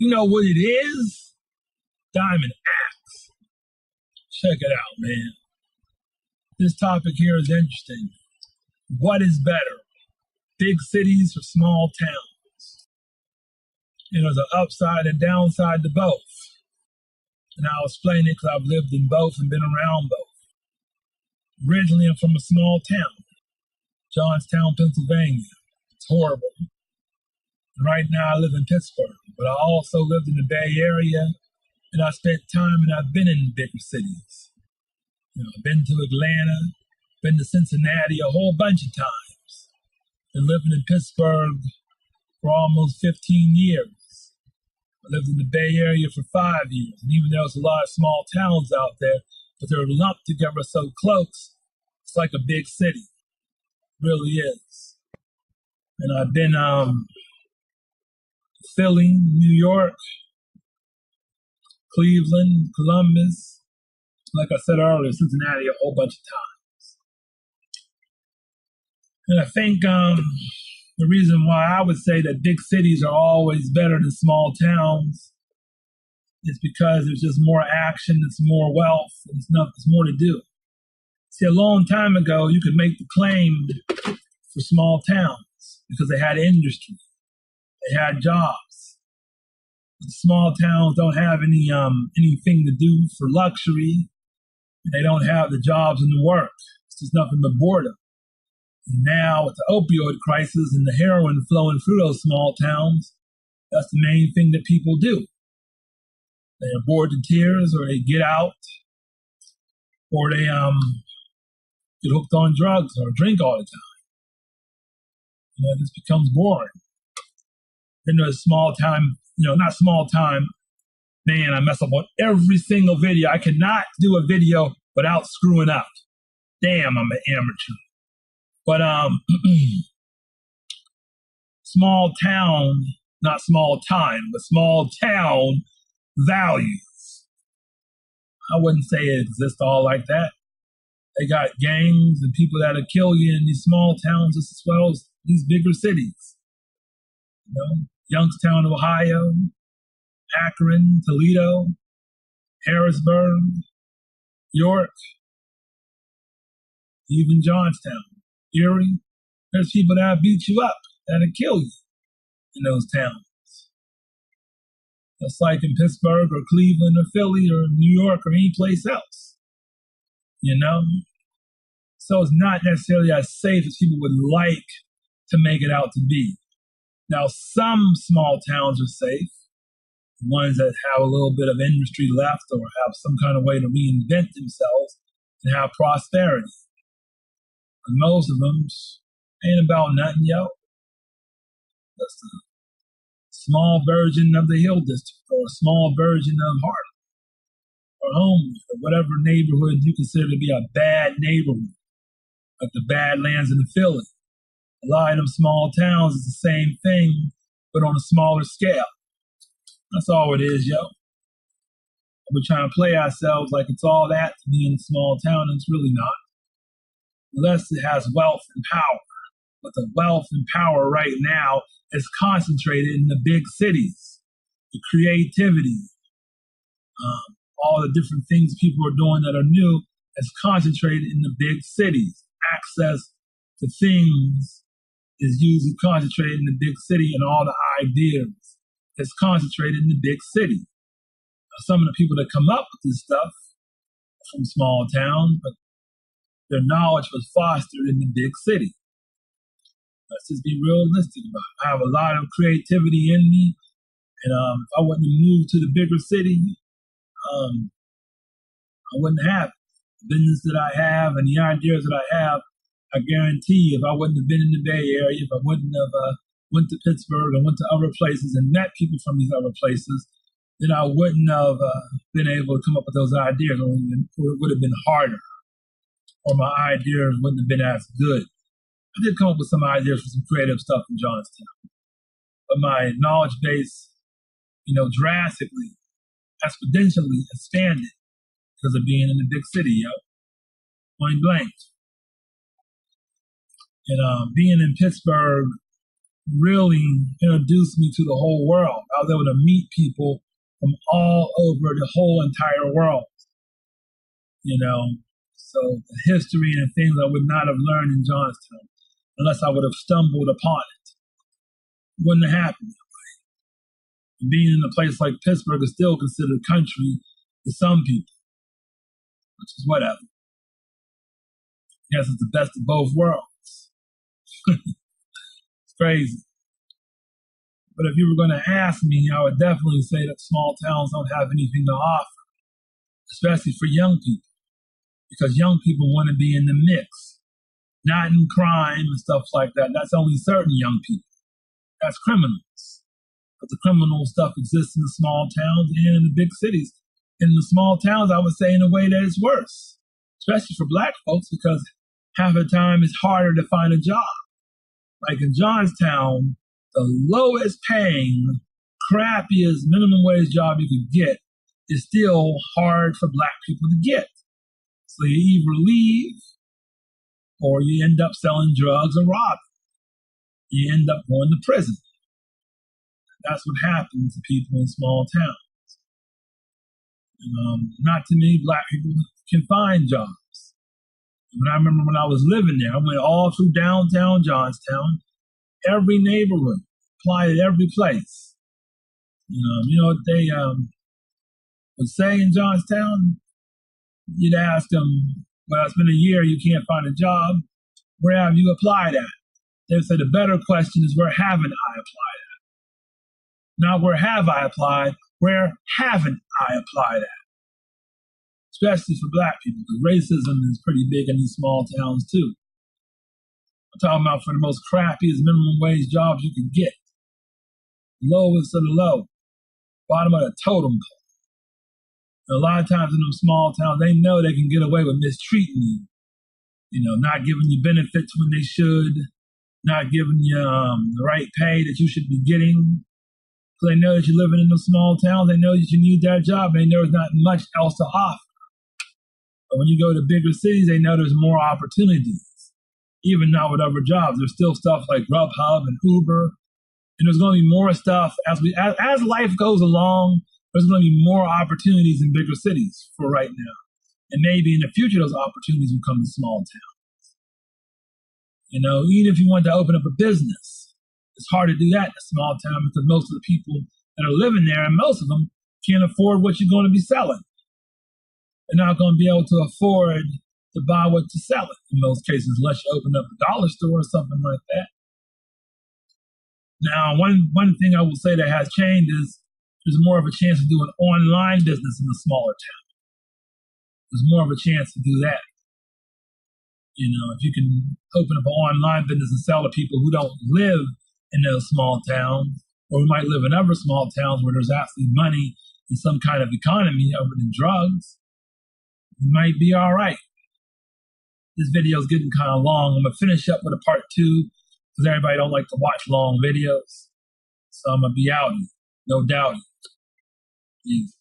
You know what it is? Daimond Axe. Check it out, man. This topic here is interesting. What is better, big cities or small towns? And there's an upside and downside to both. And I'll explain it because I've lived in both and been around both. Originally, I'm from a small town, Johnstown, Pennsylvania. It's horrible. And right now, I live in Pittsburgh, but I also lived in the Bay Area, and I spent time and I've been in bigger cities. I've been to Atlanta, been to Cincinnati a whole bunch of times. Been living in Pittsburgh for almost 15 years. I lived in the Bay Area for 5 years, and even though there's a lot of small towns out there, but they're lumped together so close, it's like a big city. It really is. And I've been Philly, New York, Cleveland, Columbus, like I said earlier, Cincinnati a whole bunch of times. And I think the reason why I would say that big cities are always better than small towns is because there's just more action, it's more wealth, and there's more to do. See, a long time ago, you could make the claim for small towns because they had industry, they had jobs. But small towns don't have anything to do for luxury. They don't have the jobs and the work. It's just nothing but boredom. And now with the opioid crisis and the heroin flowing through those small towns, that's the main thing that people do. They are bored to tears, or they get out, or they get hooked on drugs or drink all the time. It just becomes boring. Then there's small time, not small time. Man, I mess up on every single video. I cannot do a video without screwing up. Damn, I'm an amateur. But small town, not small time, but small town values. I wouldn't say it exists all like that. They got gangs and people that'll kill you in these small towns just as well as these bigger cities. Youngstown, Ohio, Akron, Toledo, Harrisburg, York, even Johnstown, Erie. There's people that'll beat you up, that'll kill you in those towns. Just like in Pittsburgh or Cleveland or Philly or New York or any place else. So it's not necessarily as safe as people would like to make it out to be. Now, some small towns are safe. Ones that have a little bit of industry left or have some kind of way to reinvent themselves and have prosperity. But most of them ain't about nothing, yo. That's a small version of the Hill District or a small version of Harlem or Homewood or whatever neighborhood you consider to be a bad neighborhood, like the Badlands in Philly. A lot of them small towns is the same thing, but on a smaller scale. That's all it is, yo. We're trying to play ourselves like it's all that to be in a small town, and it's really not. Unless it has wealth and power. But the wealth and power right now is concentrated in the big cities. The creativity, all the different things people are doing that are new is concentrated in the big cities. Access to things is usually concentrated in the big city, and all the ideas is concentrated in the big city. Some of the people that come up with this stuff are from small towns, but their knowledge was fostered in the big city. Let's just be realistic about it. I have a lot of creativity in me, and if I wouldn't have moved to the bigger city, I wouldn't have it. The business that I have and the ideas that I have, I guarantee if I wouldn't have been in the Bay Area, if I wouldn't have went to Pittsburgh and went to other places and met people from these other places, then I wouldn't have been able to come up with those ideas, or it would have been harder, or my ideas wouldn't have been as good. I did come up with some ideas for some creative stuff in Johnstown, but my knowledge base, drastically, exponentially expanded because of being in the big city, yo. Point blank. And being in Pittsburgh really introduced me to the whole world. I was able to meet people from all over the whole entire world, you know. So the history and things I would not have learned in Johnstown unless I would have stumbled upon it. Wouldn't have happened. Being in a place like Pittsburgh is still considered country to some people, which is whatever. I guess it's the best of both worlds. It's crazy. But if you were going to ask me, I would definitely say that small towns don't have anything to offer, especially for young people, because young people want to be in the mix, not in crime and stuff like that. That's only certain young people. That's criminals. But the criminal stuff exists in the small towns and in the big cities. In the small towns, I would say in a way that it's worse, especially for black folks, because half the time it's harder to find a job. Like in Johnstown, the lowest paying, crappiest minimum wage job you could get is still hard for black people to get. So you either leave or you end up selling drugs and robbing. You end up going to prison. That's what happens to people in small towns. Not too many black people can find jobs. But I remember when I was living there, I went all through downtown Johnstown, every neighborhood, applied at every place. You know what they would say in Johnstown? You'd ask them, well, it's been a year, you can't find a job. Where have you applied at? They would say the better question is, where haven't I applied at? Not where have I applied, where haven't I applied at? Especially for black people, because racism is pretty big in these small towns too. I'm talking about for the most crappiest minimum wage jobs you can get. Lowest of the low, bottom of the totem pole. And a lot of times in them small towns, they know they can get away with mistreating you. Not giving you benefits when they should, not giving you the right pay that you should be getting. So they know that you're living in those small towns. They know that you need that job. They know there's not much else to offer. But when you go to bigger cities, they know there's more opportunities. Even now with other jobs, there's still stuff like Grubhub and Uber. And there's going to be more stuff as life goes along. There's going to be more opportunities in bigger cities for right now. And maybe in the future, those opportunities will come to small towns. Even if you want to open up a business, it's hard to do that in a small town because most of the people that are living there, and most of them, can't afford what you're going to be selling. They're not going to be able to afford to buy what to sell it in most cases, unless you open up a dollar store or something like that. Now, one thing I will say that has changed is there's more of a chance to do an online business in a smaller town. There's more of a chance to do that. If you can open up an online business and sell to people who don't live in those small towns, or who might live in other small towns where there's actually money and some kind of economy other than drugs, you might be all right. This video is getting kind of long. I'm going to finish up with a part 2 because everybody don't like to watch long videos. So I'm going to be out, no doubt. Peace.